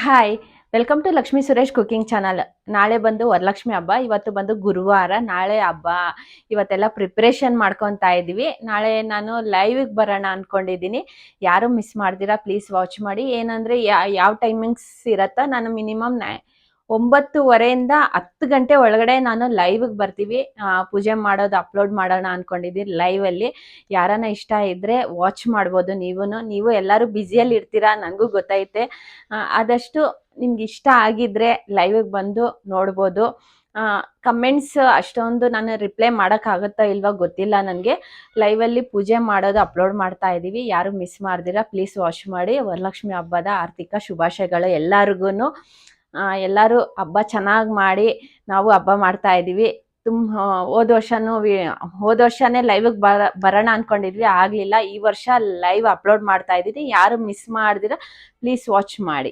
Hi, welcome to Lakshmi Suresh cooking channel. ನಾಳೆ ಬಂದು ವರಲಕ್ಷ್ಮಿ ಹಬ್ಬ, ಇವತ್ತು ಬಂದು ಗುರುವಾರ, ನಾಳೆ ಹಬ್ಬ. ಇವತ್ತೆಲ್ಲ ಪ್ರಿಪ್ರೇಷನ್ ಮಾಡ್ಕೊತಾ ಇದ್ದೀವಿ. ನಾಳೆ ನಾನು ಲೈವಿಗೆ ಬರೋಣ ಅನ್ಕೊಂಡಿದ್ದೀನಿ. ಯಾರು ಮಿಸ್ ಮಾಡ್ದಿರಾ ಪ್ಲೀಸ್ ವಾಚ್ ಮಾಡಿ. ಏನಂದರೆ ಯಾವ ಟೈಮಿಂಗ್ಸ್ ಇರತ್ತಾ, ನಾನು ಮಿನಿಮಮ್ 9:30 10 ಗಂಟೆ ಒಳಗಡೆ ನಾನು ಲೈವ್ಗೆ ಬರ್ತೀವಿ. ಪೂಜೆ ಮಾಡೋದು ಅಪ್ಲೋಡ್ ಮಾಡೋಣ ಅನ್ಕೊಂಡಿದ್ದೀನಿ ಲೈವಲ್ಲಿ. ಯಾರನ್ನ ಇಷ್ಟ ಇದ್ದರೆ ವಾಚ್ ಮಾಡ್ಬೋದು. ನೀವು ಎಲ್ಲರೂ ಬ್ಯುಸಿಯಲ್ಲಿ ಇರ್ತೀರಾ, ನನಗೂ ಗೊತ್ತೈತೆ. ಆದಷ್ಟು ನಿಮ್ಗೆ ಇಷ್ಟ ಆಗಿದ್ರೆ ಲೈವಿಗೆ ಬಂದು ನೋಡ್ಬೋದು. ಕಮೆಂಟ್ಸ್ ಅಷ್ಟೊಂದು ನಾನು ರಿಪ್ಲೈ ಮಾಡೋಕ್ಕಾಗುತ್ತಾ ಇಲ್ವಾ ಗೊತ್ತಿಲ್ಲ ನನಗೆ. ಲೈವಲ್ಲಿ ಪೂಜೆ ಮಾಡೋದು ಅಪ್ಲೋಡ್ ಮಾಡ್ತಾ ಇದ್ದೀವಿ. ಯಾರು ಮಿಸ್ ಮಾಡ್ದಿರಾ ಪ್ಲೀಸ್ ವಾಚ್ ಮಾಡಿ. ವರಲಕ್ಷ್ಮಿ ಹಬ್ಬದ ಆರ್ಥಿಕ ಶುಭಾಶಯಗಳು ಎಲ್ಲರಿಗೂ. ಎಲ್ಲರೂ ಹಬ್ಬ ಚೆನ್ನಾಗಿ ಮಾಡಿ. ನಾವು ಹಬ್ಬ ಮಾಡ್ತಾ ಇದ್ದೀವಿ. ಹೋದ ವರ್ಷನೇ ಲೈವಿಗೆ ಬರೋಣ ಅನ್ಕೊಂಡಿದ್ವಿ, ಆಗಲಿಲ್ಲ. ಈ ವರ್ಷ ಲೈವ್ ಅಪ್ಲೋಡ್ ಮಾಡ್ತಾ ಇದ್ದೀನಿ. ಯಾರು ಮಿಸ್ ಮಾಡ್ದಿರಾ ಪ್ಲೀಸ್ ವಾಚ್ ಮಾಡಿ.